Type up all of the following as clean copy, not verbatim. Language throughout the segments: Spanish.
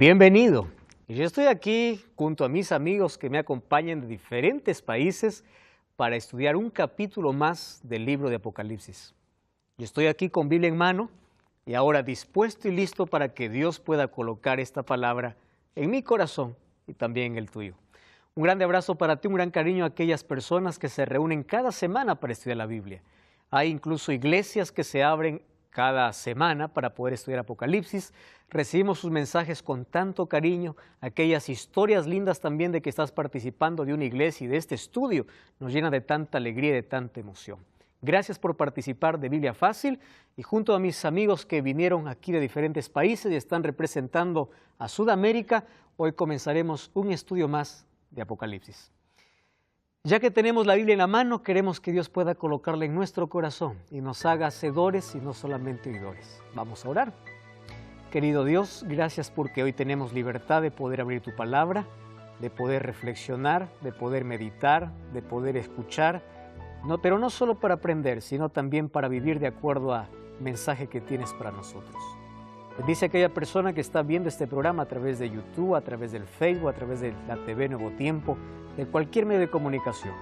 Bienvenido. Yo estoy aquí junto a mis amigos que me acompañan de diferentes países para estudiar un capítulo más del libro de Apocalipsis. Yo estoy aquí con Biblia en mano y ahora dispuesto y listo para que Dios pueda colocar esta palabra en mi corazón y también en el tuyo. Un grande abrazo para ti, un gran cariño a aquellas personas que se reúnen cada semana para estudiar la Biblia. Hay incluso iglesias que se abren cada semana para poder estudiar Apocalipsis. Recibimos sus mensajes con tanto cariño, aquellas historias lindas también de que estás participando de una iglesia y de este estudio nos llena de tanta alegría y de tanta emoción. Gracias por participar de Biblia Fácil y junto a mis amigos que vinieron aquí de diferentes países y están representando a Sudamérica, hoy comenzaremos un estudio más de Apocalipsis. Ya que tenemos la Biblia en la mano, queremos que Dios pueda colocarla en nuestro corazón y nos haga hacedores y no solamente oidores. Vamos a orar. Querido Dios, gracias porque hoy tenemos libertad de poder abrir tu palabra, de poder reflexionar, de poder meditar, de poder escuchar, pero no solo para aprender, sino también para vivir de acuerdo al mensaje que tienes para nosotros. Bendice a aquella persona que está viendo este programa a través de YouTube, a través del Facebook, a través de la TV Nuevo Tiempo, de cualquier medio de comunicación.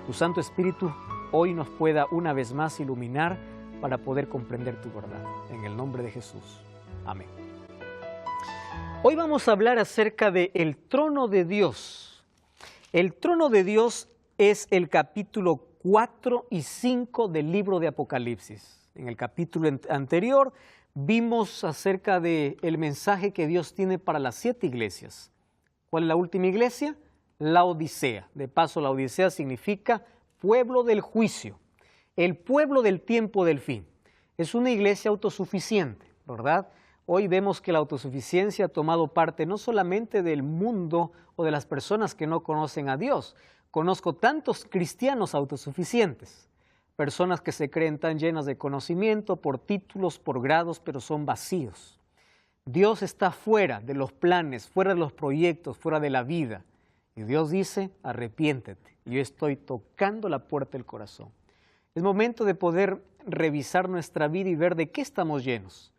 Tu Santo Espíritu hoy nos pueda una vez más iluminar para poder comprender tu verdad. En el nombre de Jesús. Amén. Hoy vamos a hablar acerca del trono de Dios. El trono de Dios es el capítulo 4 y 5 del libro de Apocalipsis. En el capítulo anterior vimos acerca del mensaje que Dios tiene para las 7 iglesias. ¿Cuál es la última iglesia? La Odisea. De paso, la Odisea significa pueblo del juicio, el pueblo del tiempo del fin. Es una iglesia autosuficiente, ¿verdad? Hoy vemos que la autosuficiencia ha tomado parte no solamente del mundo o de las personas que no conocen a Dios. Conozco tantos cristianos autosuficientes, personas que se creen tan llenas de conocimiento por títulos, por grados, pero son vacíos. Dios está fuera de los planes, fuera de los proyectos, fuera de la vida. Y Dios dice, arrepiéntete. Yo estoy tocando la puerta del corazón. Es momento de poder revisar nuestra vida y ver de qué estamos llenos.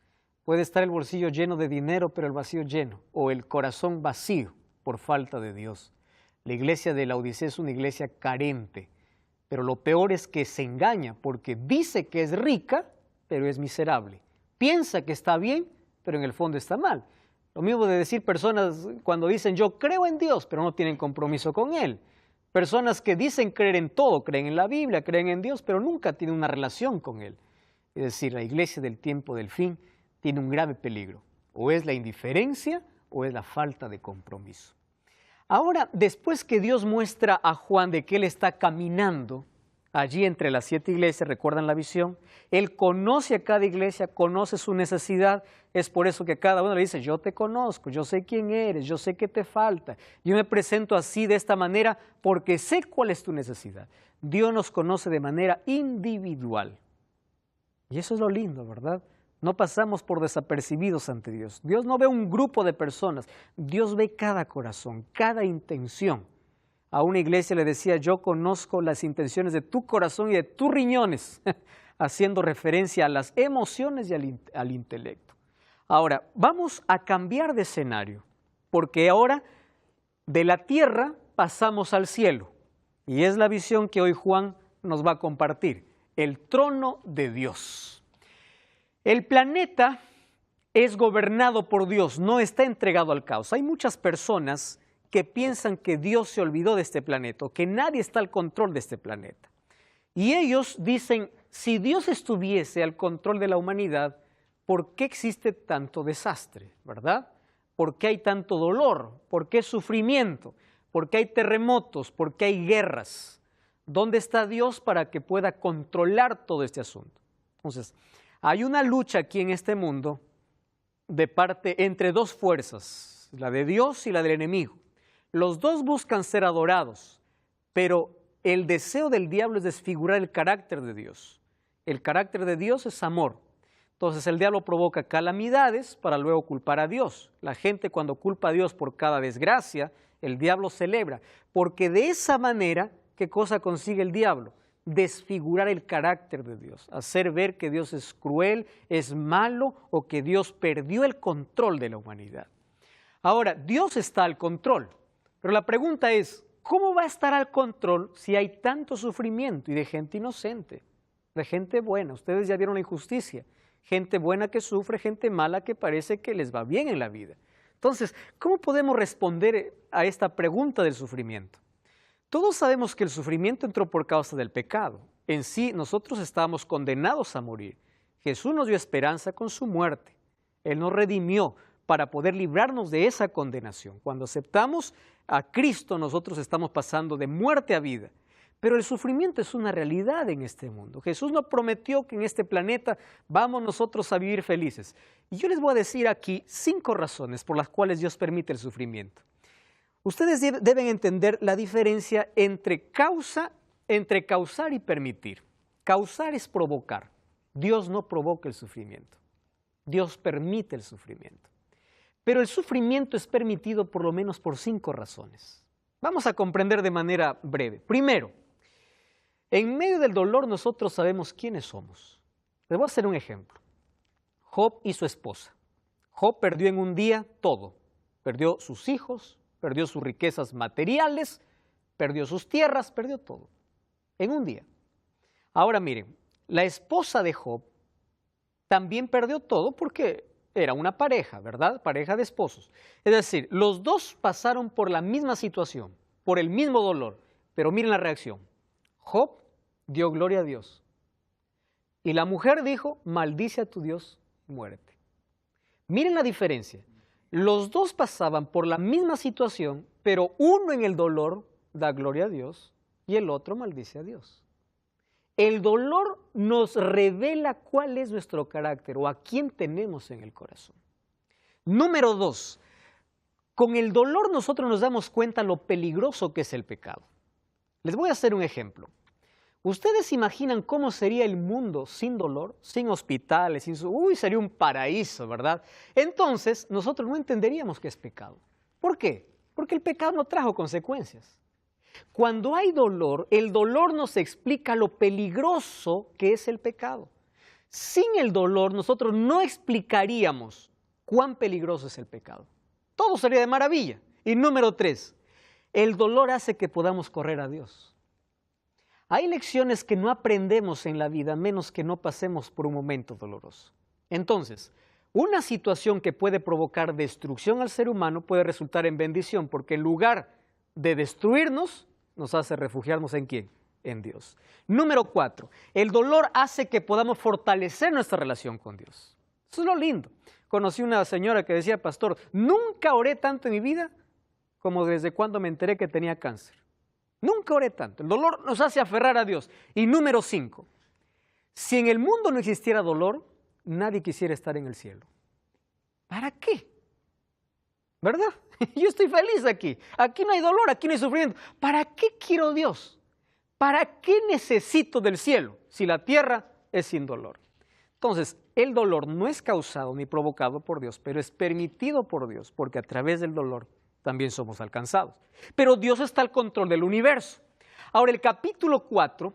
Puede estar el bolsillo lleno de dinero, pero el vacío lleno, o el corazón vacío por falta de Dios. La iglesia de la Odisea es una iglesia carente, pero lo peor es que se engaña porque dice que es rica, pero es miserable. Piensa que está bien, pero en el fondo está mal. Lo mismo de decir personas cuando dicen yo creo en Dios, pero no tienen compromiso con Él. Personas que dicen creer en todo, creen en la Biblia, creen en Dios, pero nunca tienen una relación con Él. Es decir, la iglesia del tiempo del fin tiene un grave peligro. O es la indiferencia o es la falta de compromiso. Ahora, después que Dios muestra a Juan de que Él está caminando allí entre las 7 iglesias, ¿recuerdan la visión? Él conoce a cada iglesia, conoce su necesidad, es por eso que cada uno le dice, yo te conozco, yo sé quién eres, yo sé qué te falta, yo me presento así de esta manera porque sé cuál es tu necesidad. Dios nos conoce de manera individual. Y eso es lo lindo, ¿verdad? No pasamos por desapercibidos ante Dios. Dios no ve un grupo de personas, Dios ve cada corazón, cada intención. A una iglesia le decía, yo conozco las intenciones de tu corazón y de tus riñones, haciendo referencia a las emociones y al intelecto. Ahora, vamos a cambiar de escenario, porque ahora de la tierra pasamos al cielo. Y es la visión que hoy Juan nos va a compartir, el trono de Dios. El planeta es gobernado por Dios, no está entregado al caos. Hay muchas personas que piensan que Dios se olvidó de este planeta, que nadie está al control de este planeta. Y ellos dicen, si Dios estuviese al control de la humanidad, ¿por qué existe tanto desastre, verdad? ¿Por qué hay tanto dolor? ¿Por qué sufrimiento? ¿Por qué hay terremotos? ¿Por qué hay guerras? ¿Dónde está Dios para que pueda controlar todo este asunto? Entonces, hay una lucha aquí en este mundo entre 2 fuerzas, la de Dios y la del enemigo. Los dos buscan ser adorados, pero el deseo del diablo es desfigurar el carácter de Dios. El carácter de Dios es amor. Entonces el diablo provoca calamidades para luego culpar a Dios. La gente cuando culpa a Dios por cada desgracia, el diablo celebra, porque de esa manera, ¿qué cosa consigue el diablo? Desfigurar el carácter de Dios, hacer ver que Dios es cruel, es malo o que Dios perdió el control de la humanidad. Ahora, Dios está al control, pero la pregunta es, ¿cómo va a estar al control si hay tanto sufrimiento y de gente inocente, de gente buena? Ustedes ya vieron la injusticia, gente buena que sufre, gente mala que parece que les va bien en la vida. Entonces, ¿cómo podemos responder a esta pregunta del sufrimiento? Todos sabemos que el sufrimiento entró por causa del pecado. En sí, nosotros estábamos condenados a morir. Jesús nos dio esperanza con su muerte. Él nos redimió para poder librarnos de esa condenación. Cuando aceptamos a Cristo, nosotros estamos pasando de muerte a vida. Pero el sufrimiento es una realidad en este mundo. Jesús nos prometió que en este planeta vamos nosotros a vivir felices. Y yo les voy a decir aquí 5 razones por las cuales Dios permite el sufrimiento. Ustedes deben entender la diferencia entre causar y permitir. Causar es provocar. Dios no provoca el sufrimiento. Dios permite el sufrimiento. Pero el sufrimiento es permitido por lo menos por 5 razones. Vamos a comprender de manera breve. Primero, en medio del dolor nosotros sabemos quiénes somos. Les voy a hacer un ejemplo. Job y su esposa. Job perdió en un día todo. Perdió sus hijos, perdió sus riquezas materiales, perdió sus tierras, perdió todo. En un día. Ahora miren, la esposa de Job también perdió todo porque era una pareja, ¿verdad? Pareja de esposos. Es decir, los dos pasaron por la misma situación, por el mismo dolor. Pero miren la reacción. Job dio gloria a Dios. Y la mujer dijo, maldice a tu Dios y muérete. Miren la diferencia. Los dos pasaban por la misma situación, pero uno en el dolor da gloria a Dios y el otro maldice a Dios. El dolor nos revela cuál es nuestro carácter o a quién tenemos en el corazón. Número 2, con el dolor nosotros nos damos cuenta lo peligroso que es el pecado. Les voy a hacer un ejemplo. ¿Ustedes imaginan cómo sería el mundo sin dolor, sin hospitales, sería un paraíso, ¿verdad? Entonces, nosotros no entenderíamos qué es pecado. ¿Por qué? Porque el pecado no trajo consecuencias. Cuando hay dolor, el dolor nos explica lo peligroso que es el pecado. Sin el dolor, nosotros no explicaríamos cuán peligroso es el pecado. Todo sería de maravilla. Y número 3, el dolor hace que podamos correr a Dios. Hay lecciones que no aprendemos en la vida, menos que no pasemos por un momento doloroso. Entonces, una situación que puede provocar destrucción al ser humano puede resultar en bendición, porque en lugar de destruirnos, nos hace refugiarnos ¿en quién? En Dios. Número 4, el dolor hace que podamos fortalecer nuestra relación con Dios. Eso es lo lindo. Conocí una señora que decía, pastor, nunca oré tanto en mi vida como desde cuando me enteré que tenía cáncer. Nunca oré tanto. El dolor nos hace aferrar a Dios. Y número 5, si en el mundo no existiera dolor, nadie quisiera estar en el cielo. ¿Para qué? ¿Verdad? Yo estoy feliz aquí. Aquí no hay dolor, aquí no hay sufrimiento. ¿Para qué quiero Dios? ¿Para qué necesito del cielo si la tierra es sin dolor? Entonces, el dolor no es causado ni provocado por Dios, pero es permitido por Dios, porque a través del dolor también somos alcanzados. Pero Dios está al control del universo. Ahora, el capítulo 4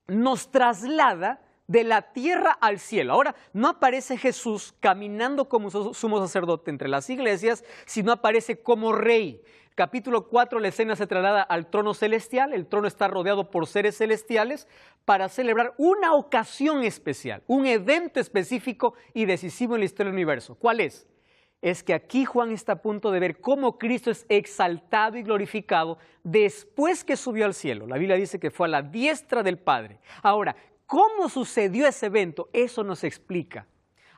nos traslada de la tierra al cielo. Ahora, no aparece Jesús caminando como sumo sacerdote entre las iglesias, sino aparece como rey. Capítulo 4, la escena se traslada al trono celestial. El trono está rodeado por seres celestiales para celebrar una ocasión especial, un evento específico y decisivo en la historia del universo. ¿Cuál es? Es que aquí Juan está a punto de ver cómo Cristo es exaltado y glorificado después que subió al cielo. La Biblia dice que fue a la diestra del Padre. Ahora, ¿cómo sucedió ese evento? Eso nos explica.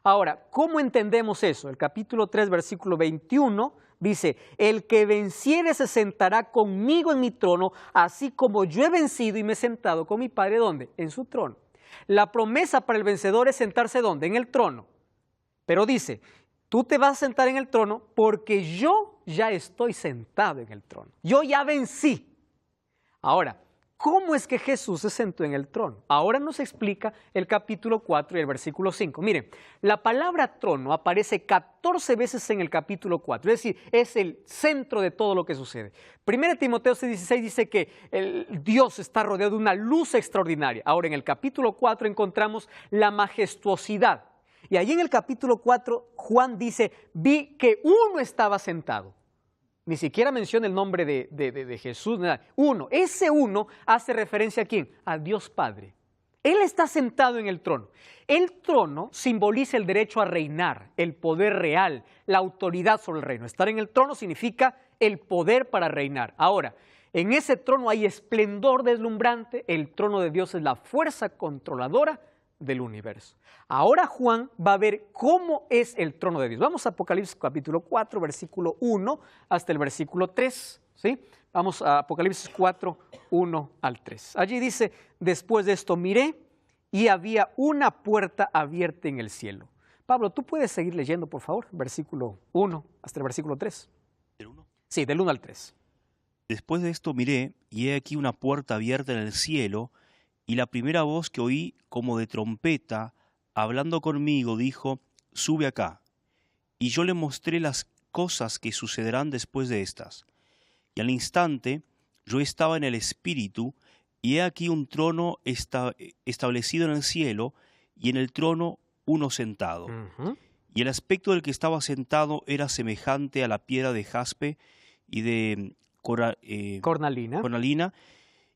Ahora, ¿cómo entendemos eso? El capítulo 3, versículo 21 dice, el que venciere se sentará conmigo en mi trono, así como yo he vencido y me he sentado con mi Padre, ¿dónde? En su trono. La promesa para el vencedor es sentarse ¿dónde? En el trono. Pero dice, tú te vas a sentar en el trono porque yo ya estoy sentado en el trono. Yo ya vencí. Ahora, ¿cómo es que Jesús se sentó en el trono? Ahora nos explica el capítulo 4 y el versículo 5. Miren, la palabra trono aparece 14 veces en el capítulo 4, es decir, es el centro de todo lo que sucede. 1 Timoteo 6:16 dice que Dios está rodeado de una luz extraordinaria. Ahora, en el capítulo 4 encontramos la majestuosidad. Y allí en el capítulo 4, Juan dice, vi que uno estaba sentado. Ni siquiera menciona el nombre de Jesús, nada. Uno, ese uno hace referencia ¿a quién? A Dios Padre. Él está sentado en el trono. El trono simboliza el derecho a reinar, el poder real, la autoridad sobre el reino. Estar en el trono significa el poder para reinar. Ahora, en ese trono hay esplendor deslumbrante, el trono de Dios es la fuerza controladora del universo. Ahora Juan va a ver cómo es el trono de Dios. Vamos a Apocalipsis capítulo 4, versículo 1 hasta el versículo 3, ¿sí? Vamos a Apocalipsis 4, 1 al 3. Allí dice, después de esto miré y había una puerta abierta en el cielo. Pablo, ¿tú puedes seguir leyendo, por favor? Versículo 1 hasta el versículo 3. ¿Del 1? Sí, del 1 al 3. Después de esto miré, y he aquí una puerta abierta en el cielo, y la primera voz que oí como de trompeta, hablando conmigo, dijo, sube acá. Y yo le mostré las cosas que sucederán después de estas. Y al instante yo estaba en el Espíritu, y he aquí un trono establecido en el cielo, y en el trono uno sentado. Y el aspecto del que estaba sentado era semejante a la piedra de jaspe y de cornalina,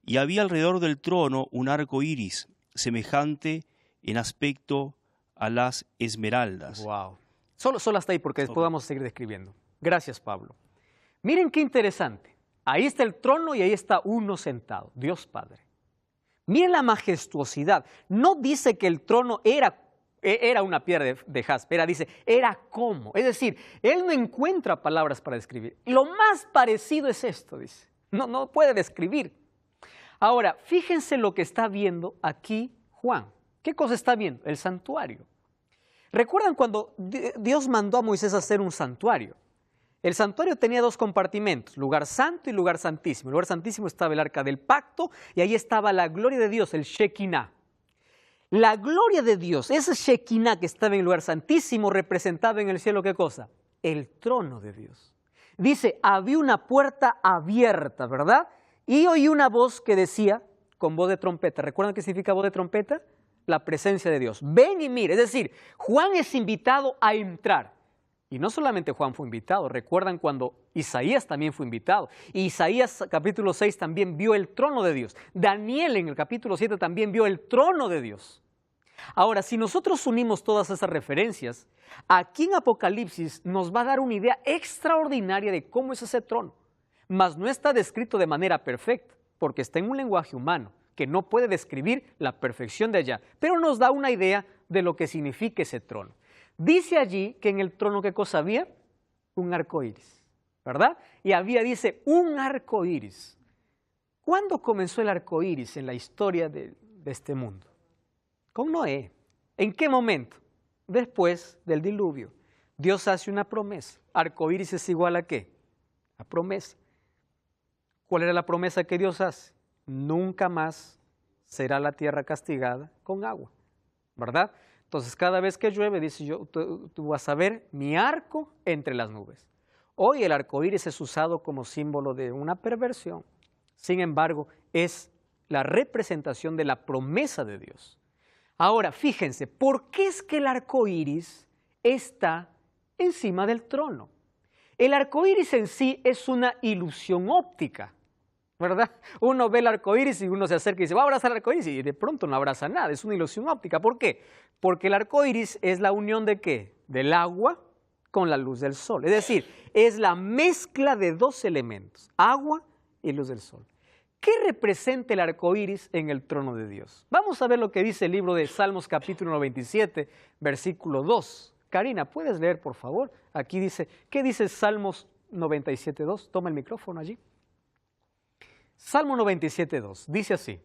y había alrededor del trono un arco iris, semejante en aspecto a las esmeraldas. Wow. Solo hasta ahí, porque después vamos a seguir describiendo. Gracias, Pablo. Miren qué interesante. Ahí está el trono y ahí está uno sentado, Dios Padre. Miren la majestuosidad. No dice que el trono era una piedra de jaspe, dice, era como. Es decir, él no encuentra palabras para describir. Lo más parecido es esto, dice. No puede describir. Ahora, fíjense lo que está viendo aquí Juan. ¿Qué cosa está viendo? El santuario. ¿Recuerdan cuando Dios mandó a Moisés a hacer un santuario? El santuario tenía dos compartimentos, lugar santo y lugar santísimo. En el lugar santísimo estaba el arca del pacto y ahí estaba la gloria de Dios, el Shekinah. La gloria de Dios, ese Shekinah que estaba en el lugar santísimo, representaba en el cielo, ¿qué cosa? El trono de Dios. Dice, había una puerta abierta, ¿verdad? Y oí una voz que decía, con voz de trompeta. ¿Recuerdan qué significa voz de trompeta? La presencia de Dios. Ven y mire. Es decir, Juan es invitado a entrar. Y no solamente Juan fue invitado, recuerdan cuando Isaías también fue invitado. Y Isaías capítulo 6 también vio el trono de Dios. Daniel en el capítulo 7 también vio el trono de Dios. Ahora, si nosotros unimos todas esas referencias, aquí en Apocalipsis nos va a dar una idea extraordinaria de cómo es ese trono. Mas no está descrito de manera perfecta, porque está en un lenguaje humano, que no puede describir la perfección de allá, pero nos da una idea de lo que significa ese trono. Dice allí que en el trono, ¿qué cosa había? Un arco iris, ¿verdad? Y había, dice, un arco iris. ¿Cuándo comenzó el arco iris en la historia de este mundo? Con Noé. ¿En qué momento? Después del diluvio. Dios hace una promesa. Arco iris es igual a ¿qué? A promesa. ¿Cuál era la promesa que Dios hace? Nunca más será la tierra castigada con agua, ¿verdad? Entonces cada vez que llueve, dice tú vas a ver mi arco entre las nubes. Hoy el arco iris es usado como símbolo de una perversión. Sin embargo, es la representación de la promesa de Dios. Ahora, fíjense, ¿por qué es que el arco iris está encima del trono? El arco iris en sí es una ilusión óptica, ¿verdad? Uno ve el arco iris y uno se acerca y dice, va a abrazar el arco iris, y de pronto no abraza nada, es una ilusión óptica. ¿Por qué? Porque el arco iris es la unión ¿de qué? Del agua con la luz del sol. Es decir, es la mezcla de dos elementos, agua y luz del sol. ¿Qué representa el arco iris en el trono de Dios? Vamos a ver lo que dice el libro de Salmos capítulo 97, versículo 2. Karina, ¿puedes leer, por favor? Aquí dice, ¿qué dice Salmos 97, 2? Toma el micrófono allí. Salmo 97, 2. Dice así.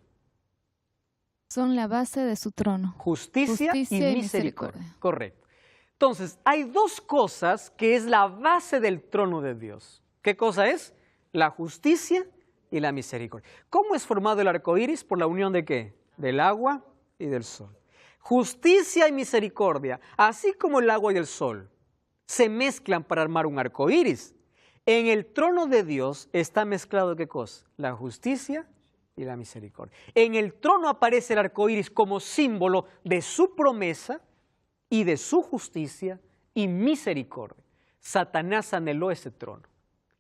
Son la base de su trono. Justicia y misericordia. Correcto. Entonces, hay dos cosas que es la base del trono de Dios. ¿Qué cosa es? La justicia y la misericordia. ¿Cómo es formado el arco iris? Por la unión de ¿qué? Del agua y del sol. Justicia y misericordia, así como el agua y el sol, se mezclan para armar un arco iris. En el trono de Dios está mezclado ¿qué cosa? La justicia y la misericordia. En el trono aparece el arco iris como símbolo de su promesa y de su justicia y misericordia. Satanás anheló ese trono.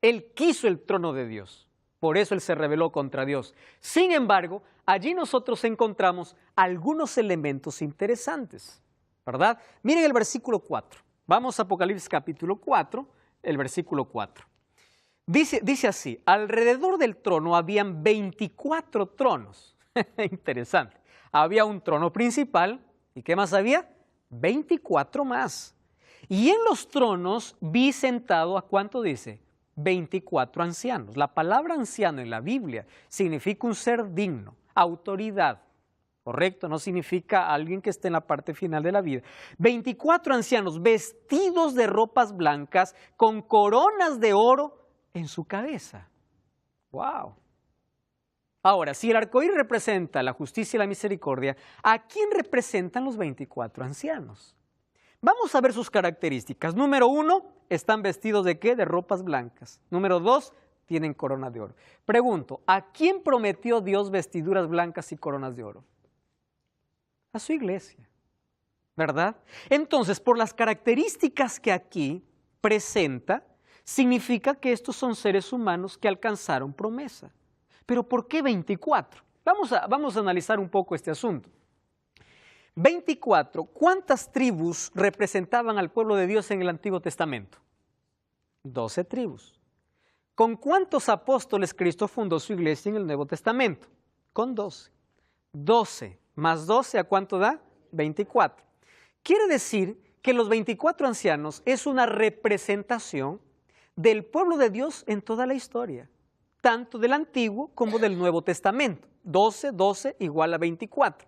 Él quiso el trono de Dios. Por eso él se rebeló contra Dios. Sin embargo, allí nosotros encontramos algunos elementos interesantes, ¿verdad? Miren el versículo 4. Vamos a Apocalipsis capítulo 4, el versículo 4. Dice así: alrededor del trono habían 24 tronos. Interesante. Había un trono principal. ¿Y qué más había? 24 más. Y en los tronos vi sentado, ¿a cuánto dice? 24 ancianos. La palabra anciano en la Biblia significa un ser digno, autoridad, ¿correcto? No significa alguien que esté en la parte final de la vida. 24 ancianos vestidos de ropas blancas con coronas de oro en su cabeza. ¡Wow! Ahora, si el arcoíris representa la justicia y la misericordia, ¿a quién representan los 24 ancianos? Vamos a ver sus características. Número 1, están vestidos ¿de qué? De ropas blancas. Número 2, tienen corona de oro. Pregunto, ¿a quién prometió Dios vestiduras blancas y coronas de oro? A su iglesia, ¿verdad? Entonces, por las características que aquí presenta, significa que estos son seres humanos que alcanzaron promesa. ¿Pero por qué 24? Vamos a analizar un poco este asunto. 24, ¿cuántas tribus representaban al pueblo de Dios en el Antiguo Testamento? 12 tribus. ¿Con cuántos apóstoles Cristo fundó su iglesia en el Nuevo Testamento? Con 12. 12 más 12, ¿a cuánto da? 24. Quiere decir que los 24 ancianos es una representación del pueblo de Dios en toda la historia, tanto del Antiguo como del Nuevo Testamento. 12, 12 igual a 24.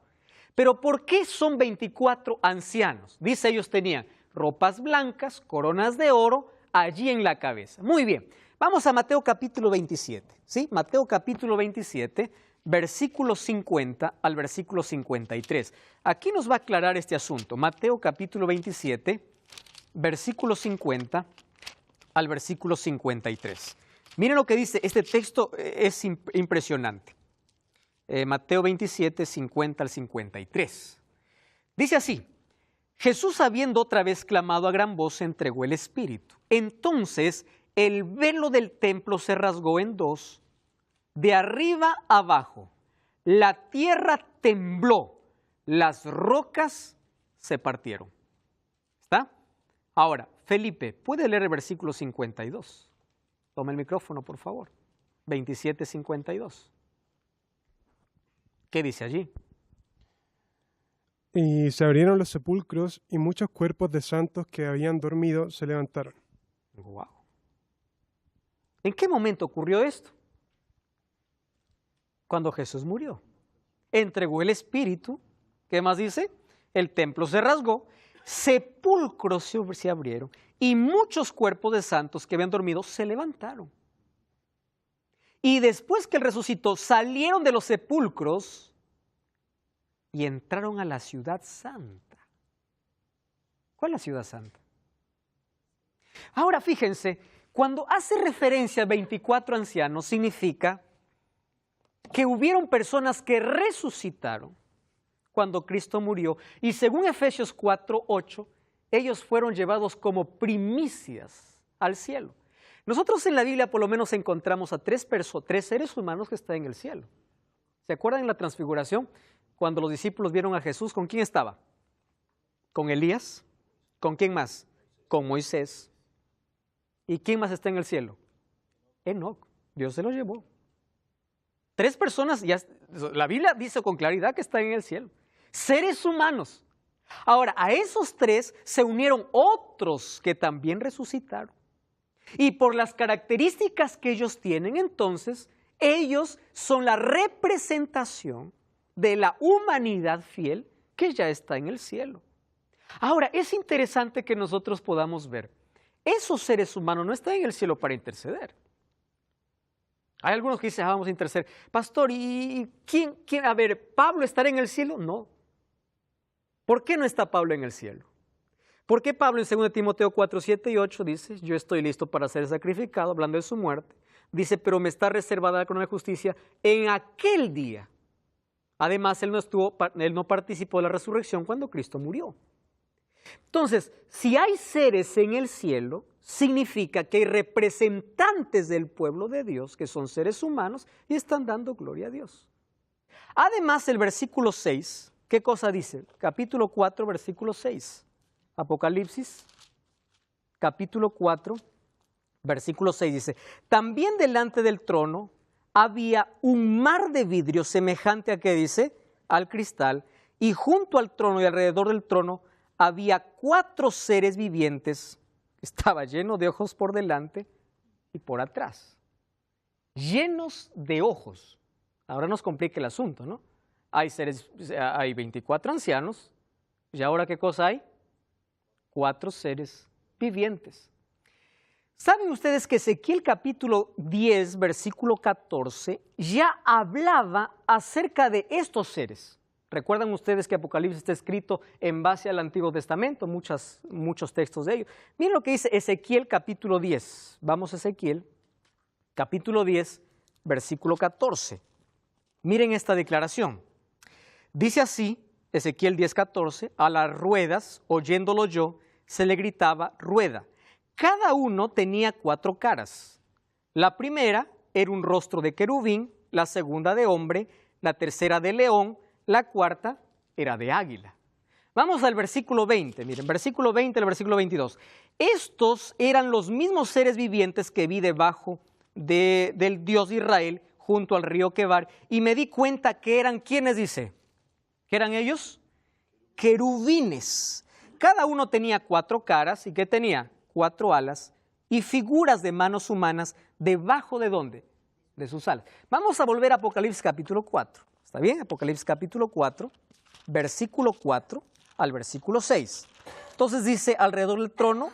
Pero ¿por qué son 24 ancianos? Dice, ellos tenían ropas blancas, coronas de oro, allí en la cabeza. Muy bien, vamos a Mateo capítulo 27, ¿sí? Mateo capítulo 27, versículo 50 al versículo 53. Aquí nos va a aclarar este asunto. Mateo capítulo 27, versículo 50 al versículo 53. Miren lo que dice, este texto es impresionante. Mateo 27, 50 al 53. Dice así: Jesús, habiendo otra vez clamado a gran voz, entregó el Espíritu. Entonces el velo del templo se rasgó en dos, de arriba abajo. La tierra tembló, las rocas se partieron. ¿Está? Ahora, Felipe, ¿puede leer el versículo 52? Toma el micrófono, por favor. 27, 52. ¿Qué dice allí? Y se abrieron los sepulcros y muchos cuerpos de santos que habían dormido se levantaron. Wow. ¿En qué momento ocurrió esto? Cuando Jesús murió. Entregó el Espíritu. ¿Qué más dice? El templo se rasgó, sepulcros se abrieron y muchos cuerpos de santos que habían dormido se levantaron. Y después que él resucitó, salieron de los sepulcros y entraron a la ciudad santa. ¿Cuál es la ciudad santa? Ahora fíjense, cuando hace referencia a 24 ancianos, significa que hubieron personas que resucitaron cuando Cristo murió. Y según Efesios 4:8, ellos fueron llevados como primicias al cielo. Nosotros en la Biblia por lo menos encontramos a tres seres humanos que están en el cielo. ¿Se acuerdan en la transfiguración? Cuando los discípulos vieron a Jesús, ¿con quién estaba? Con Elías. ¿Con quién más? Con Moisés. ¿Y quién más está en el cielo? Enoc. Dios se los llevó. Tres personas, la Biblia dice con claridad que están en el cielo. Seres humanos. Ahora, a esos tres se unieron otros que también resucitaron. Y por las características que ellos tienen, entonces, ellos son la representación de la humanidad fiel que ya está en el cielo. Ahora, es interesante que nosotros podamos ver, esos seres humanos no están en el cielo para interceder. Hay algunos que dicen, vamos a interceder. Pastor, ¿y quién? A ver, ¿Pablo estará en el cielo? No. ¿Por qué no está Pablo en el cielo? ¿Por qué Pablo en 2 Timoteo 4, 7 y 8 dice, yo estoy listo para ser sacrificado, hablando de su muerte? Dice, pero me está reservada la corona de justicia en aquel día. Además, él no participó de la resurrección cuando Cristo murió. Entonces, si hay seres en el cielo, significa que hay representantes del pueblo de Dios, que son seres humanos, y están dando gloria a Dios. Además, el versículo 6, ¿qué cosa dice? Capítulo 4, versículo 6. Apocalipsis, capítulo 4, versículo 6 dice, también delante del trono había un mar de vidrio semejante a, ¿qué dice? Al cristal, y junto al trono y alrededor del trono había 4 seres vivientes. Estaba lleno de ojos por delante y por atrás. Llenos de ojos. Ahora nos complica el asunto, ¿no? Hay 24 ancianos. ¿Y ahora qué cosa hay? 4 seres vivientes. ¿Saben ustedes que Ezequiel capítulo 10, versículo 14, ya hablaba acerca de estos seres? Recuerdan ustedes que Apocalipsis está escrito en base al Antiguo Testamento, muchos textos de ellos. Miren lo que dice Ezequiel capítulo 10. Vamos a Ezequiel capítulo 10, versículo 14. Miren esta declaración. Dice así, Ezequiel 10, 14, a las ruedas, oyéndolo yo, se le gritaba rueda. Cada uno tenía 4 caras. La primera era un rostro de querubín, la segunda de hombre, la tercera de león, la cuarta era de águila. Vamos al versículo 20, miren, versículo 20 al versículo 22. Estos eran los mismos seres vivientes que vi debajo del Dios de Israel junto al río Quebar, y me di cuenta que eran, ¿quiénes dice? ¿Qué eran ellos? Querubines. Cada uno tenía 4 caras, ¿y qué tenía? 4 alas y figuras de manos humanas debajo de ¿dónde? De sus alas. Vamos a volver a Apocalipsis capítulo 4. ¿Está bien? Apocalipsis capítulo 4, versículo 4 al versículo 6. Entonces dice alrededor del trono, o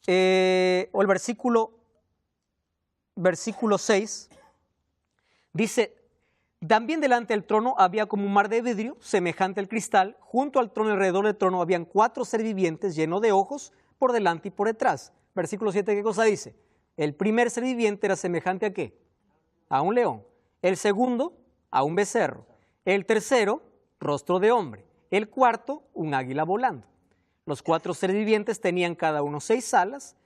el versículo 6, dice, también delante del trono había como un mar de vidrio, semejante al cristal. Junto al trono y alrededor del trono habían 4 seres vivientes llenos de ojos por delante y por detrás. Versículo 7, ¿qué cosa dice? El primer ser viviente era semejante ¿a qué? A un león. El segundo, a un becerro. El tercero, rostro de hombre. El cuarto, un águila volando. Los 4 seres vivientes tenían cada uno 6 alas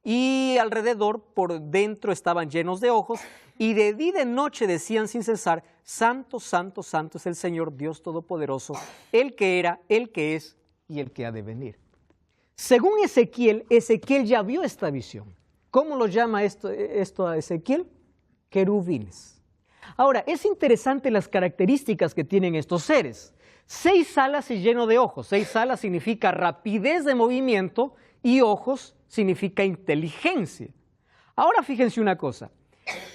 y alrededor por dentro estaban llenos de ojos, y de día y de noche decían sin cesar, santo, santo, santo es el Señor Dios Todopoderoso, el que era, el que es y el que ha de venir. Según Ezequiel, Ezequiel ya vio esta visión. ¿Cómo lo llama esto a Ezequiel? Querubines. Ahora, es interesante las características que tienen estos seres. 6 alas y lleno de ojos. 6 alas significa rapidez de movimiento y ojos significa inteligencia. Ahora fíjense una cosa.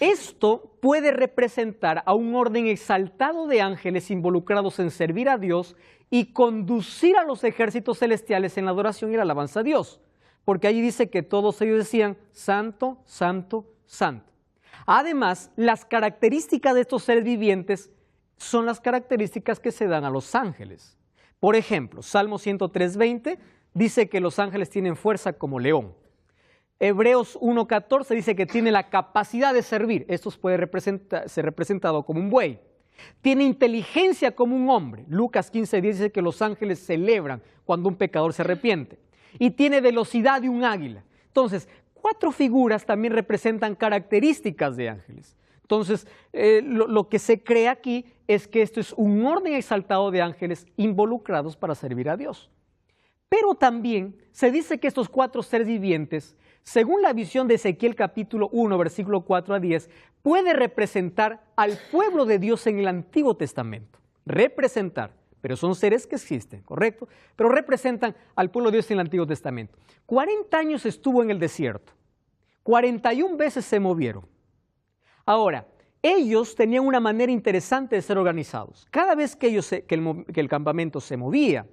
Esto puede representar a un orden exaltado de ángeles involucrados en servir a Dios y conducir a los ejércitos celestiales en la adoración y la alabanza a Dios. Porque allí dice que todos ellos decían, santo, santo, santo. Además, las características de estos seres vivientes son las características que se dan a los ángeles. Por ejemplo, Salmo 103:20 dice que los ángeles tienen fuerza como león. Hebreos 1:14 dice que tiene la capacidad de servir. Esto puede ser representado como un buey. Tiene inteligencia como un hombre. Lucas 15:10 dice que los ángeles celebran cuando un pecador se arrepiente. Y tiene velocidad de un águila. Entonces, 4 figuras también representan características de ángeles. Entonces, lo que se cree aquí es que esto es un orden exaltado de ángeles involucrados para servir a Dios. Pero también se dice que estos 4 seres vivientes, según la visión de Ezequiel capítulo 1, versículo 4 a 10, puede representar al pueblo de Dios en el Antiguo Testamento. Representar, pero son seres que existen, ¿correcto? Pero representan al pueblo de Dios en el Antiguo Testamento. 40 años estuvo en el desierto, 41 veces se movieron. Ahora, ellos tenían una manera interesante de ser organizados. Cada vez que el campamento se movía,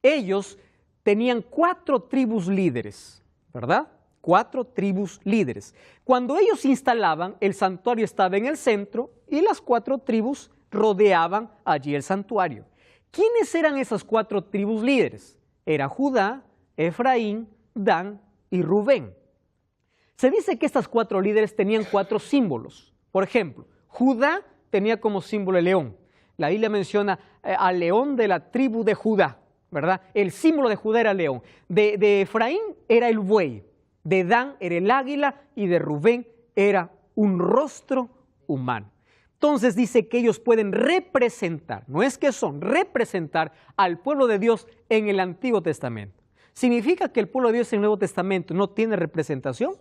ellos tenían 4 tribus líderes, ¿verdad? 4 tribus líderes. Cuando ellos se instalaban, el santuario estaba en el centro y las 4 tribus rodeaban allí el santuario. ¿Quiénes eran esas 4 tribus líderes? Era Judá, Efraín, Dan y Rubén. Se dice que estas 4 líderes tenían 4 símbolos. Por ejemplo, Judá tenía como símbolo el león. La Biblia menciona al león de la tribu de Judá, ¿verdad? El símbolo de Judá era el león, de Efraín era el buey, de Dan era el águila y de Rubén era un rostro humano. Entonces dice que ellos pueden representar, no es que son, representar al pueblo de Dios en el Antiguo Testamento. ¿Significa que el pueblo de Dios en el Nuevo Testamento no tiene representación?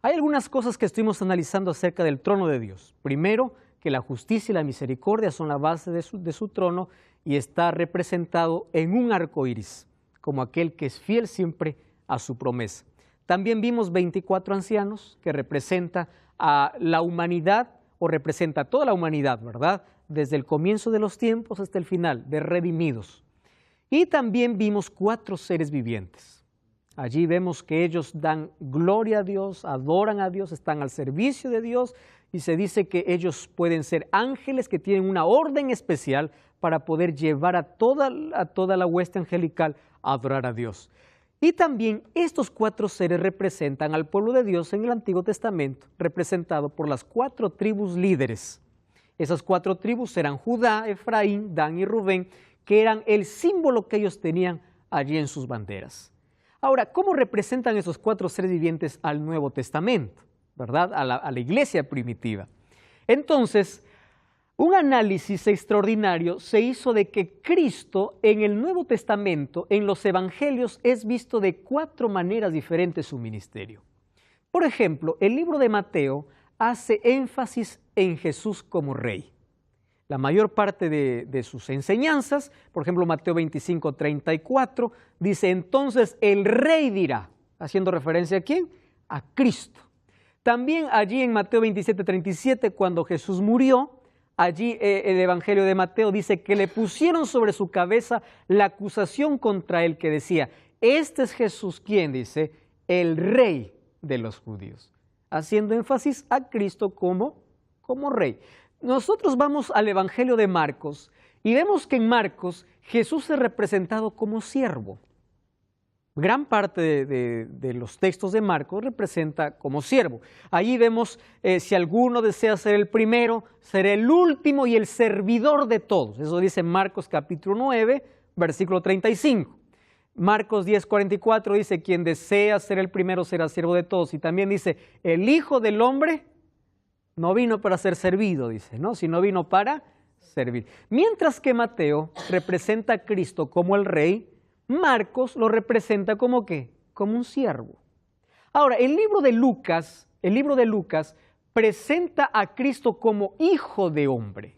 Hay algunas cosas que estuvimos analizando acerca del trono de Dios. Primero, que la justicia y la misericordia son la base de su trono y está representado en un arco iris, como aquel que es fiel siempre a su promesa. También vimos 24 ancianos que representa a la humanidad, o representa a toda la humanidad, ¿verdad? Desde el comienzo de los tiempos hasta el final, de redimidos. Y también vimos 4 seres vivientes. Allí vemos que ellos dan gloria a Dios, adoran a Dios, están al servicio de Dios y se dice que ellos pueden ser ángeles que tienen una orden especial para poder llevar a toda la hueste angelical a adorar a Dios. Y también estos 4 seres representan al pueblo de Dios en el Antiguo Testamento, representado por las 4 tribus líderes. Esas 4 tribus eran Judá, Efraín, Dan y Rubén, que eran el símbolo que ellos tenían allí en sus banderas. Ahora, ¿cómo representan esos 4 seres vivientes al Nuevo Testamento? ¿Verdad? A la iglesia primitiva. Entonces, un análisis extraordinario se hizo de que Cristo en el Nuevo Testamento, en los Evangelios, es visto de 4 maneras diferentes su ministerio. Por ejemplo, el libro de Mateo hace énfasis en Jesús como rey. La mayor parte de sus enseñanzas, por ejemplo, Mateo 25:34, dice, entonces el rey dirá, haciendo referencia ¿a quién? A Cristo. También allí en Mateo 27:37, cuando Jesús murió, allí el Evangelio de Mateo dice que le pusieron sobre su cabeza la acusación contra él que decía, este es Jesús, ¿quién? Dice, el rey de los judíos, haciendo énfasis a Cristo como rey. Nosotros vamos al Evangelio de Marcos y vemos que en Marcos Jesús es representado como siervo. Gran parte de los textos de Marcos representa como siervo. Allí vemos, si alguno desea ser el primero, será el último y el servidor de todos. Eso dice Marcos capítulo 9, versículo 35. Marcos 10:44 dice, quien desea ser el primero será siervo de todos. Y también dice, el Hijo del Hombre no vino para ser servido, dice, ¿no? Sino vino para servir. Mientras que Mateo representa a Cristo como el rey, Marcos lo representa como ¿qué? Como un siervo. Ahora, el libro de Lucas presenta a Cristo como hijo de hombre.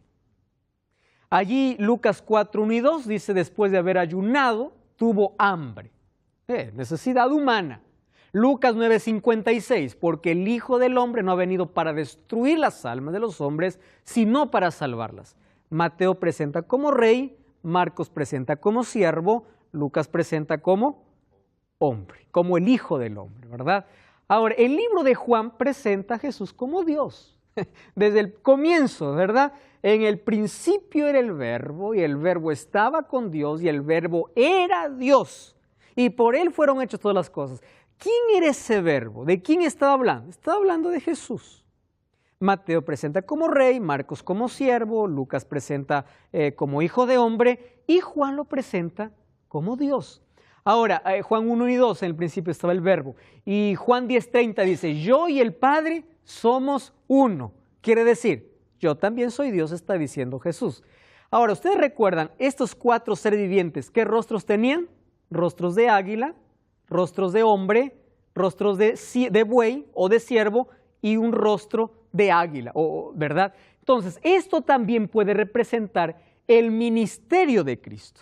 Allí Lucas 4:1 y 2 dice, después de haber ayunado, tuvo hambre. Necesidad humana. Lucas 9:56, porque el Hijo del Hombre no ha venido para destruir las almas de los hombres, sino para salvarlas. Mateo presenta como rey, Marcos presenta como siervo, Lucas presenta como hombre, como el Hijo del Hombre, ¿verdad? Ahora, el libro de Juan presenta a Jesús como Dios, desde el comienzo, ¿verdad? En el principio era el Verbo, y el Verbo estaba con Dios, y el Verbo era Dios, y por Él fueron hechas todas las cosas. ¿Quién era ese Verbo? ¿De quién estaba hablando? Estaba hablando de Jesús. Mateo presenta como rey, Marcos como siervo, Lucas presenta como hijo de hombre, y Juan lo presenta como Dios. Ahora, Juan 1 y 2, en el principio estaba el Verbo, y Juan 10:30 dice, yo y el Padre somos uno. Quiere decir, yo también soy Dios, está diciendo Jesús. Ahora, ustedes recuerdan, estos 4 seres vivientes, ¿qué rostros tenían? Rostros de águila, rostros de hombre, rostros de buey o de ciervo y un rostro de águila, ¿verdad? Entonces, esto también puede representar el ministerio de Cristo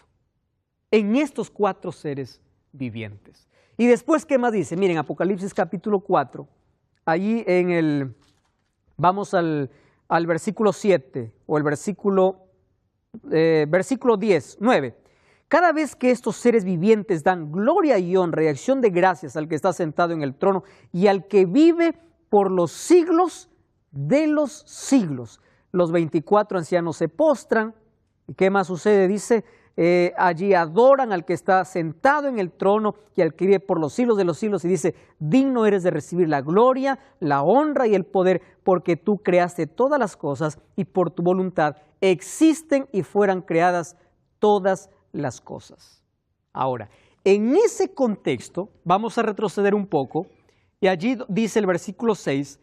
en estos 4 seres vivientes. Y después, ¿qué más dice? Miren, Apocalipsis capítulo 4, allí vamos al versículo 7 o el versículo 10, 9. Cada vez que estos seres vivientes dan gloria y honra y acción de gracias al que está sentado en el trono y al que vive por los siglos de los siglos, los 24 ancianos se postran. ¿Y qué más sucede? Dice, allí adoran al que está sentado en el trono y al que vive por los siglos de los siglos, y dice, digno eres de recibir la gloria, la honra y el poder, porque tú creaste todas las cosas y por tu voluntad existen y fueran creadas todas las cosas. Ahora, en ese contexto, vamos a retroceder un poco, y allí dice el versículo 6,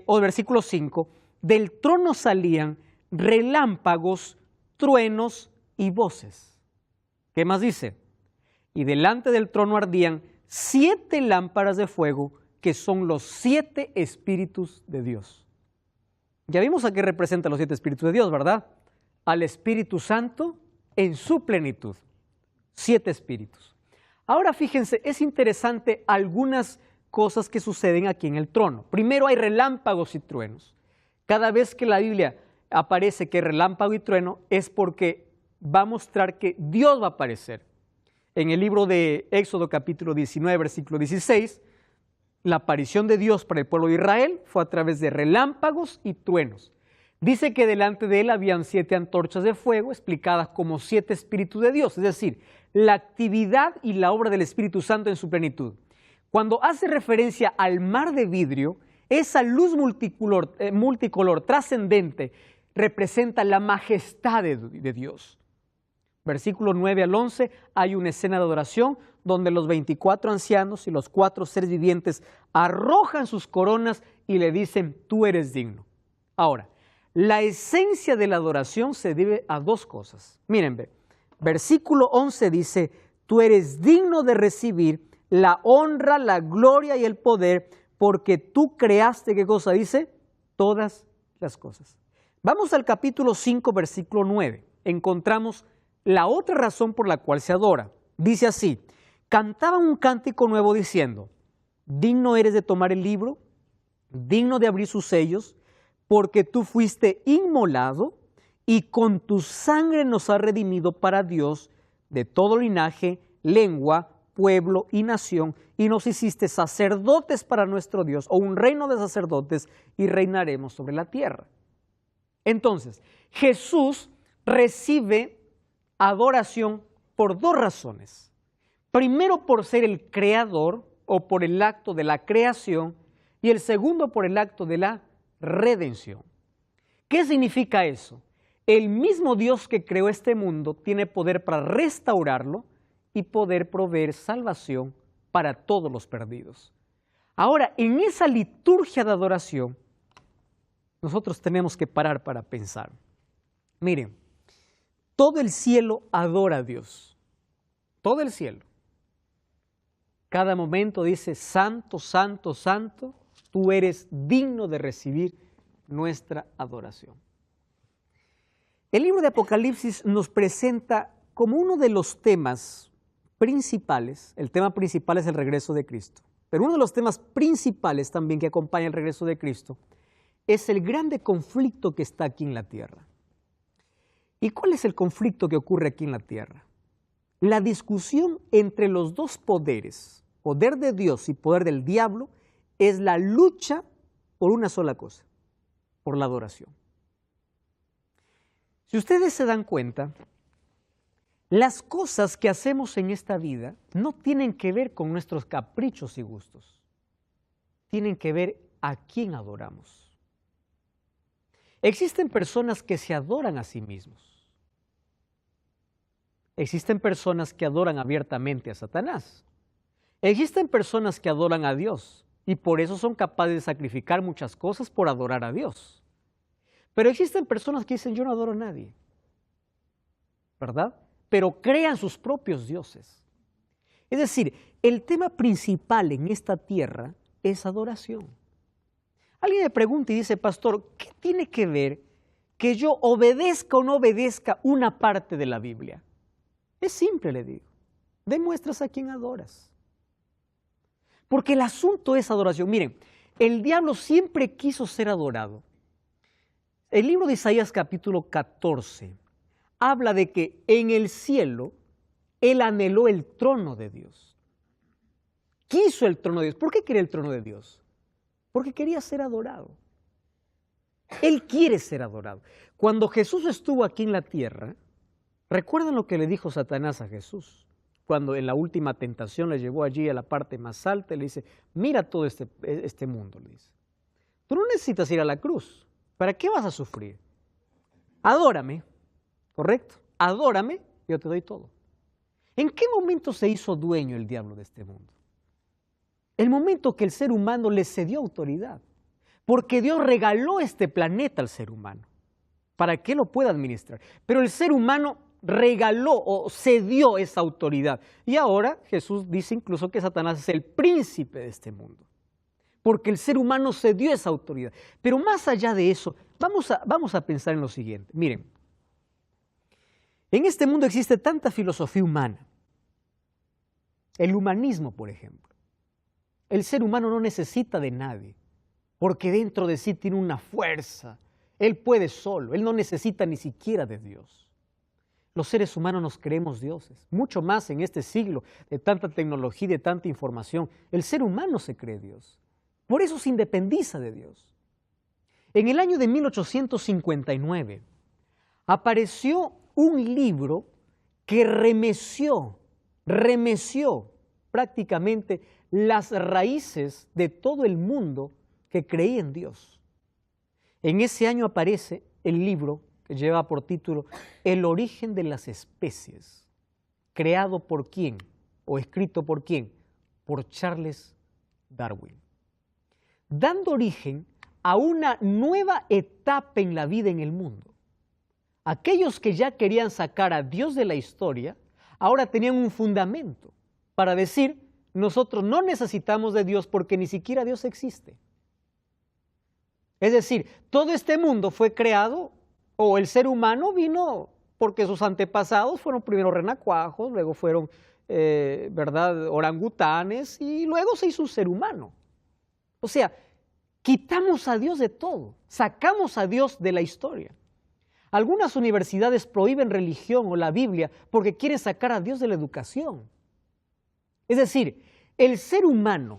o el versículo 5, del trono salían relámpagos, truenos y voces. ¿Qué más dice? Y delante del trono ardían 7 lámparas de fuego, que son los 7 espíritus de Dios. Ya vimos a qué representan los 7 espíritus de Dios, ¿verdad? Al Espíritu Santo en su plenitud. 7 espíritus. Ahora fíjense, es interesante algunas cosas que suceden aquí en el trono. Primero hay relámpagos y truenos. Cada vez que la Biblia aparece que relámpago y trueno es porque va a mostrar que Dios va a aparecer. En el libro de Éxodo capítulo 19, versículo 16, la aparición de Dios para el pueblo de Israel fue a través de relámpagos y truenos. Dice que delante de él habían 7 antorchas de fuego explicadas como 7 espíritus de Dios, es decir, la actividad y la obra del Espíritu Santo en su plenitud. Cuando hace referencia al mar de vidrio, esa luz multicolor trascendente representa la majestad de Dios. Versículo 9 al 11, hay una escena de adoración donde los 24 ancianos y los 4 seres vivientes arrojan sus coronas y le dicen, tú eres digno. Ahora, la esencia de la adoración se debe a 2 cosas. Miren, versículo 11 dice, tú eres digno de recibir la honra, la gloria y el poder, porque tú creaste, ¿qué cosa dice? Todas las cosas. Vamos al capítulo 5, versículo 9. Encontramos la otra razón por la cual se adora. Dice así, cantaban un cántico nuevo diciendo, digno eres de tomar el libro, digno de abrir sus sellos, porque tú fuiste inmolado y con tu sangre nos has redimido para Dios de todo linaje, lengua, pueblo y nación, y nos hiciste sacerdotes para nuestro Dios, o un reino de sacerdotes, y reinaremos sobre la tierra. Entonces, Jesús recibe adoración por 2 razones. Primero, por ser el creador, o por el acto de la creación, y el segundo, por el acto de la redención. ¿Qué significa eso? El mismo Dios que creó este mundo tiene poder para restaurarlo y poder proveer salvación para todos los perdidos. Ahora, en esa liturgia de adoración, nosotros tenemos que parar para pensar. Miren, todo el cielo adora a Dios. Todo el cielo. Cada momento dice, santo, santo, santo, tú eres digno de recibir nuestra adoración. El libro de Apocalipsis nos presenta como uno de los temas principales, el tema principal es el regreso de Cristo, pero uno de los temas principales también que acompaña el regreso de Cristo es el grande conflicto que está aquí en la tierra. ¿Y cuál es el conflicto que ocurre aquí en la tierra? La discusión entre los 2 poderes, poder de Dios y poder del diablo, es la lucha por una sola cosa, por la adoración. Si ustedes se dan cuenta, las cosas que hacemos en esta vida no tienen que ver con nuestros caprichos y gustos, tienen que ver a quién adoramos. Existen personas que se adoran a sí mismos. Existen personas que adoran abiertamente a Satanás. Existen personas que adoran a Dios. Y por eso son capaces de sacrificar muchas cosas por adorar a Dios. Pero existen personas que dicen, yo no adoro a nadie, ¿verdad? Pero crean sus propios dioses. Es decir, el tema principal en esta tierra es adoración. Alguien me pregunta y dice, pastor, ¿qué tiene que ver que yo obedezca o no obedezca una parte de la Biblia? Es simple, le digo. Demuestras a quién adoras. Porque el asunto es adoración. Miren, el diablo siempre quiso ser adorado. El libro de Isaías capítulo 14 habla de que en el cielo él anheló el trono de Dios. Quiso el trono de Dios. ¿Por qué quería el trono de Dios? Porque quería ser adorado. Él quiere ser adorado. Cuando Jesús estuvo aquí en la tierra, ¿recuerdan lo que le dijo Satanás a Jesús? Cuando en la última tentación le llevó allí a la parte más alta y le dice, mira todo este mundo, le dice. Tú no necesitas ir a la cruz. ¿Para qué vas a sufrir? Adórame, ¿correcto? Adórame, yo te doy todo. ¿En qué momento se hizo dueño el diablo de este mundo? El momento que el ser humano le cedió autoridad, porque Dios regaló este planeta al ser humano para que lo pueda administrar. Pero el ser humano regaló o cedió esa autoridad. Y ahora Jesús dice incluso que Satanás es el príncipe de este mundo, porque el ser humano cedió esa autoridad. Pero más allá de eso, vamos a pensar en lo siguiente. Miren, en este mundo existe tanta filosofía humana. El humanismo, por ejemplo. El ser humano no necesita de nadie, porque dentro de sí tiene una fuerza. Él puede solo, él no necesita ni siquiera de Dios. Los seres humanos nos creemos dioses, mucho más en este siglo de tanta tecnología y de tanta información. El ser humano se cree Dios, por eso se independiza de Dios. En el año de 1859 apareció un libro que remeció prácticamente las raíces de todo el mundo que creía en Dios. En ese año aparece el libro que lleva por título El origen de las especies, creado por quién o escrito por quién, por Charles Darwin, dando origen a una nueva etapa en la vida en el mundo. Aquellos que ya querían sacar a Dios de la historia, ahora tenían un fundamento para decir, nosotros no necesitamos de Dios porque ni siquiera Dios existe. Es decir, todo este mundo fue creado, o el ser humano vino porque sus antepasados fueron primero renacuajos, luego fueron, orangutanes, y luego se hizo un ser humano. O sea, quitamos a Dios de todo, sacamos a Dios de la historia. Algunas universidades prohíben religión o la Biblia porque quieren sacar a Dios de la educación. Es decir, el ser humano,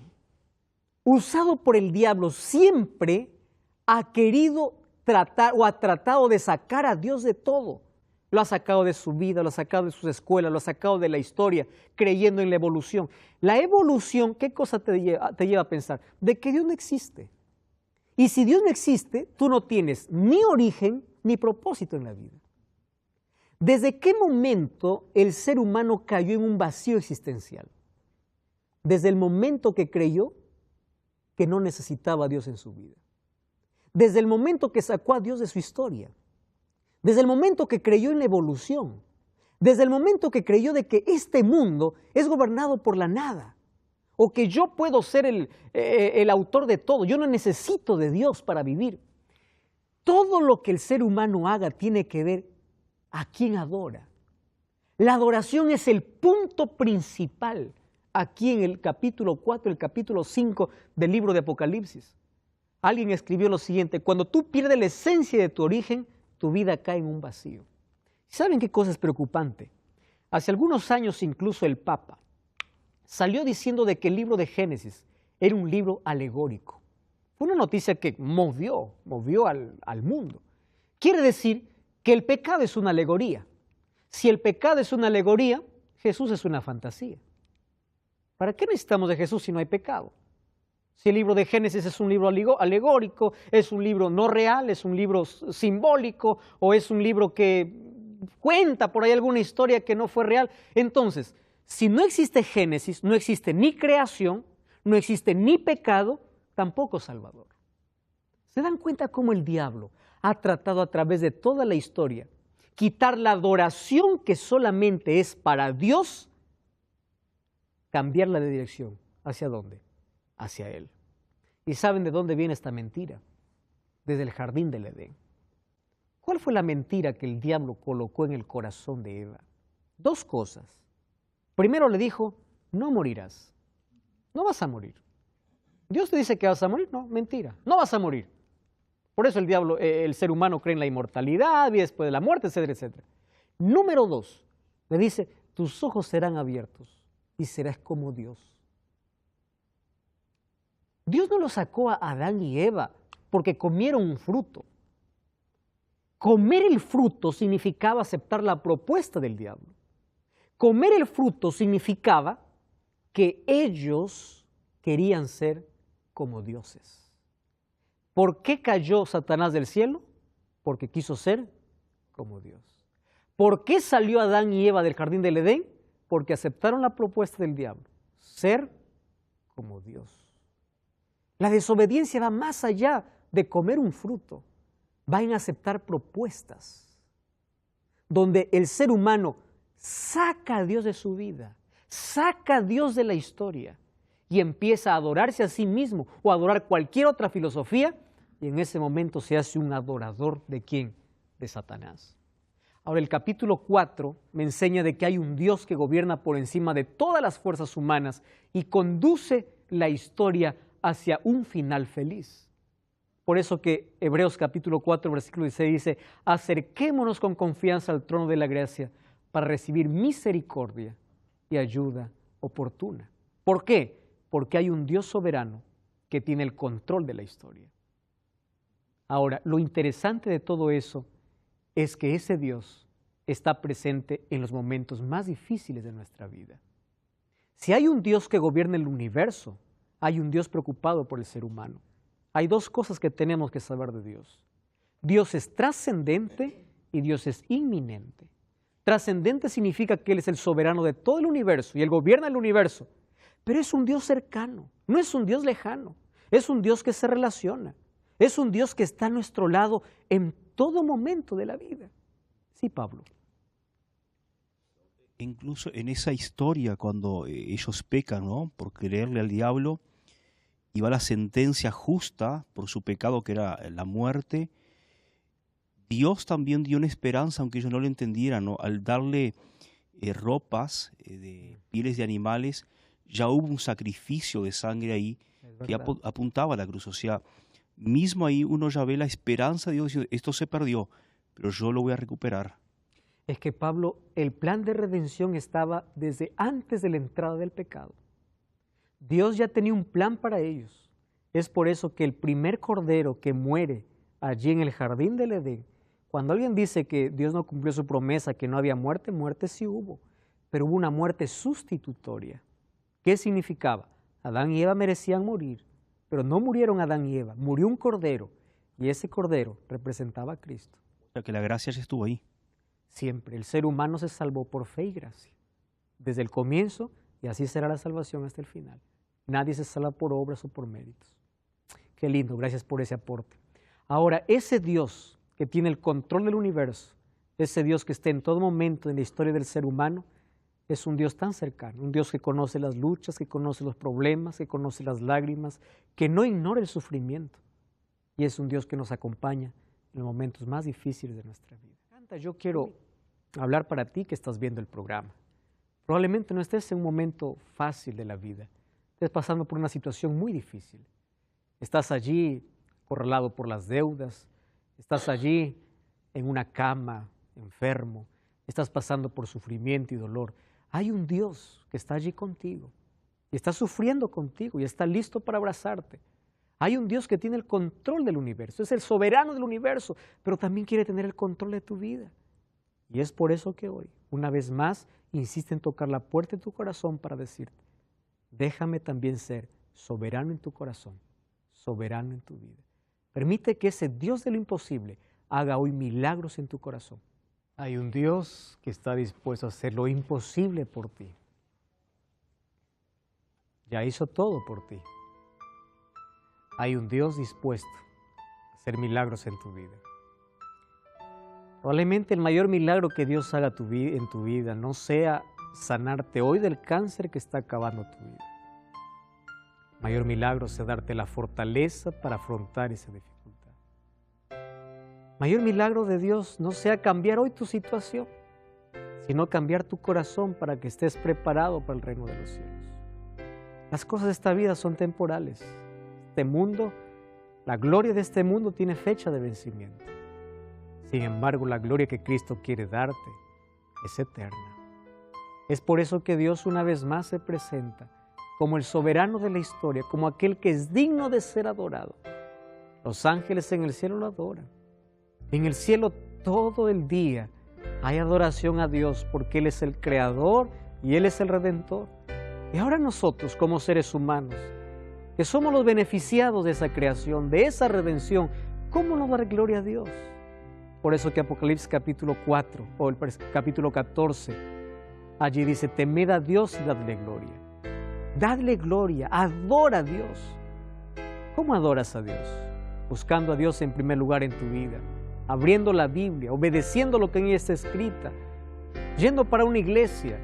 usado por el diablo, siempre ha querido tratar o ha tratado de sacar a Dios de todo. Lo ha sacado de su vida, lo ha sacado de sus escuelas, lo ha sacado de la historia, creyendo en la evolución. La evolución, ¿qué cosa te lleva a pensar? De que Dios no existe. Y si Dios no existe, tú no tienes ni origen ni propósito en la vida. ¿Desde qué momento el ser humano cayó en un vacío existencial? Desde el momento que creyó que no necesitaba a Dios en su vida. Desde el momento que sacó a Dios de su historia. Desde el momento que creyó en la evolución. Desde el momento que creyó de que este mundo es gobernado por la nada. O que yo puedo ser el autor de todo. Yo no necesito de Dios para vivir. Todo lo que el ser humano haga tiene que ver a quién adora. La adoración es el punto principal aquí en el capítulo 4, el capítulo 5 del libro de Apocalipsis. Alguien escribió lo siguiente: cuando tú pierdes la esencia de tu origen, tu vida cae en un vacío. ¿Saben qué cosa es preocupante? Hace algunos años incluso el Papa salió diciendo de que el libro de Génesis era un libro alegórico. Fue una noticia que movió al mundo. Quiere decir que el pecado es una alegoría. Si el pecado es una alegoría, Jesús es una fantasía. ¿Para qué necesitamos de Jesús si no hay pecado? Si el libro de Génesis es un libro alegórico, es un libro no real, es un libro simbólico, o es un libro que cuenta por ahí alguna historia que no fue real. Entonces, si no existe Génesis, no existe ni creación, no existe ni pecado, tampoco Salvador. ¿Se dan cuenta cómo el diablo ha tratado a través de toda la historia quitar la adoración que solamente es para Dios, cambiarla de dirección? ¿Hacia dónde? Hacia Él. ¿Y saben de dónde viene esta mentira? Desde el jardín del Edén. ¿Cuál fue la mentira que el diablo colocó en el corazón de Eva? Dos cosas. Primero le dijo, no morirás, no vas a morir. Dios te dice que vas a morir, no, mentira, no vas a morir. Por eso el diablo, el ser humano cree en la inmortalidad, y después de la muerte, etcétera, etcétera. Número dos, le dice, tus ojos serán abiertos y serás como Dios. Dios no lo sacó a Adán y Eva porque comieron un fruto. Comer el fruto significaba aceptar la propuesta del diablo. Comer el fruto significaba que ellos querían ser como dioses. ¿Por qué cayó Satanás del cielo? Porque quiso ser como Dios. ¿Por qué salió Adán y Eva del jardín del Edén? porque aceptaron la propuesta del diablo, ser como Dios. La desobediencia va más allá de comer un fruto, va en aceptar propuestas, donde el ser humano saca a Dios de su vida, saca a Dios de la historia y empieza a adorarse a sí mismo o a adorar cualquier otra filosofía, y en ese momento se hace un adorador ¿de quién? De Satanás. Ahora el capítulo 4 me enseña de que hay un Dios que gobierna por encima de todas las fuerzas humanas y conduce la historia hacia un final feliz. Por eso que Hebreos capítulo 4 versículo 16 dice: acerquémonos con confianza al trono de la gracia para recibir misericordia y ayuda oportuna. ¿Por qué? Porque hay un Dios soberano que tiene el control de la historia. Ahora, lo interesante de todo eso es que ese Dios está presente en los momentos más difíciles de nuestra vida. Si hay un Dios que gobierna el universo, hay un Dios preocupado por el ser humano. Hay dos cosas que tenemos que saber de Dios. Dios es trascendente y Dios es inminente. Trascendente significa que Él es el soberano de todo el universo y Él gobierna el universo, pero es un Dios cercano, no es un Dios lejano, es un Dios que se relaciona. Es un Dios que está a nuestro lado en todo momento de la vida. Sí, Pablo. Incluso en esa historia, cuando ellos pecan, ¿no?, por creerle al diablo, y va la sentencia justa por su pecado, que era la muerte, Dios también dio una esperanza, aunque ellos no lo entendieran, ¿no? Al darle ropas de pieles de animales, ya hubo un sacrificio de sangre ahí que apuntaba a la cruz. O sea, mismo ahí uno ya ve la esperanza de Dios diciendo: esto se perdió, pero yo lo voy a recuperar. Es que, Pablo, el plan de redención estaba desde antes de la entrada del pecado. Dios ya tenía un plan para ellos. Es por eso que el primer cordero que muere allí en el jardín del Edén, cuando alguien dice que Dios no cumplió su promesa, que no había muerte, muerte sí hubo, pero hubo una muerte sustitutoria. ¿Qué significaba? Adán y Eva merecían morir, pero no murieron Adán y Eva, murió un cordero, y ese cordero representaba a Cristo. O sea, que la gracia ya estuvo ahí. Siempre, el ser humano se salvó por fe y gracia, desde el comienzo, y así será la salvación hasta el final. Nadie se salva por obras o por méritos. Qué lindo, gracias por ese aporte. Ahora, ese Dios que tiene el control del universo, ese Dios que está en todo momento en la historia del ser humano, es un Dios tan cercano, un Dios que conoce las luchas, que conoce los problemas, que conoce las lágrimas, que no ignora el sufrimiento. Y es un Dios que nos acompaña en los momentos más difíciles de nuestra vida. Yo quiero hablar para ti que estás viendo el programa. Probablemente no estés en un momento fácil de la vida, estés pasando por una situación muy difícil. Estás allí acorralado por las deudas, estás allí en una cama, enfermo, estás pasando por sufrimiento y dolor. Hay un Dios que está allí contigo y está sufriendo contigo y está listo para abrazarte. Hay un Dios que tiene el control del universo, es el soberano del universo, pero también quiere tener el control de tu vida. Y es por eso que hoy, una vez más, insiste en tocar la puerta de tu corazón para decirte: déjame también ser soberano en tu corazón, soberano en tu vida. Permite que ese Dios de lo imposible haga hoy milagros en tu corazón. Hay un Dios que está dispuesto a hacer lo imposible por ti. Ya hizo todo por ti. Hay un Dios dispuesto a hacer milagros en tu vida. Probablemente el mayor milagro que Dios haga en tu vida no sea sanarte hoy del cáncer que está acabando tu vida. El mayor milagro sea darte la fortaleza para afrontar esa dificultad. El mayor milagro de Dios no sea cambiar hoy tu situación, sino cambiar tu corazón para que estés preparado para el reino de los cielos. Las cosas de esta vida son temporales. Este mundo, la gloria de este mundo tiene fecha de vencimiento. Sin embargo, la gloria que Cristo quiere darte es eterna. Es por eso que Dios una vez más se presenta como el soberano de la historia, como aquel que es digno de ser adorado. Los ángeles en el cielo lo adoran. En el cielo todo el día hay adoración a Dios porque Él es el Creador y Él es el Redentor. Y ahora nosotros, como seres humanos, que somos los beneficiados de esa creación, de esa redención, ¿cómo no dar gloria a Dios? Por eso que Apocalipsis capítulo 4 o el capítulo 14 allí dice, temed a Dios y dadle gloria. Dadle gloria, adora a Dios. ¿Cómo adoras a Dios? Buscando a Dios en primer lugar en tu vida, abriendo la Biblia, obedeciendo lo que en ella está escrita, yendo para una iglesia,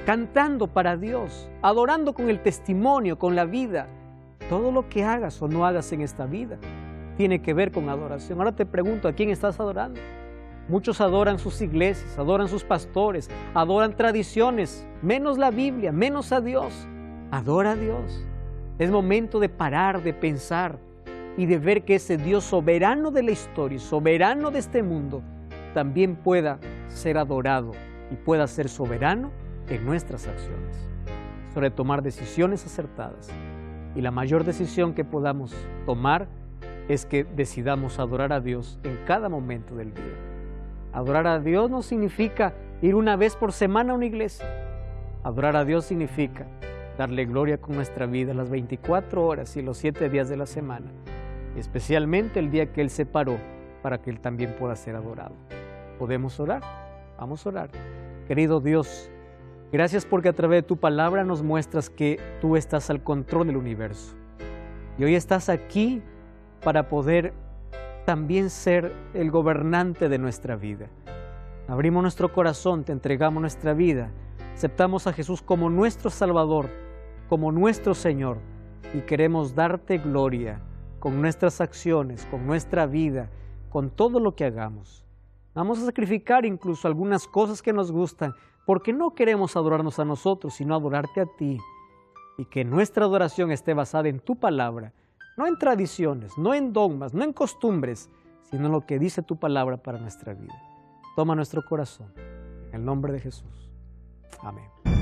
cantando para Dios, adorando con el testimonio, con la vida. Todo lo que hagas o no hagas en esta vida tiene que ver con adoración. Ahora te pregunto, ¿a quién estás adorando? Muchos adoran sus iglesias, adoran sus pastores, adoran tradiciones, menos la Biblia, menos a Dios. Adora a Dios. Es momento de parar, de pensar y de ver que ese Dios soberano de la historia, soberano de este mundo, también pueda ser adorado y pueda ser soberano en nuestras acciones. Sobre tomar decisiones acertadas. Y la mayor decisión que podamos tomar es que decidamos adorar a Dios en cada momento del día. Adorar a Dios no significa ir una vez por semana a una iglesia. Adorar a Dios significa darle gloria con nuestra vida las 24 horas y los 7 días de la semana, y especialmente el día que Él separó para que Él también pueda ser adorado. ¿Podemos orar? Vamos a orar. Querido Dios, gracias porque a través de tu palabra nos muestras que tú estás al control del universo. Y hoy estás aquí para poder también ser el gobernante de nuestra vida. Abrimos nuestro corazón, te entregamos nuestra vida, aceptamos a Jesús como nuestro Salvador, como nuestro Señor, y queremos darte gloria con nuestras acciones, con nuestra vida, con todo lo que hagamos. Vamos a sacrificar incluso algunas cosas que nos gustan, porque no queremos adorarnos a nosotros, sino adorarte a ti, y que nuestra adoración esté basada en tu palabra, no en tradiciones, no en dogmas, no en costumbres, sino en lo que dice tu palabra para nuestra vida. Toma nuestro corazón, en el nombre de Jesús. Amén.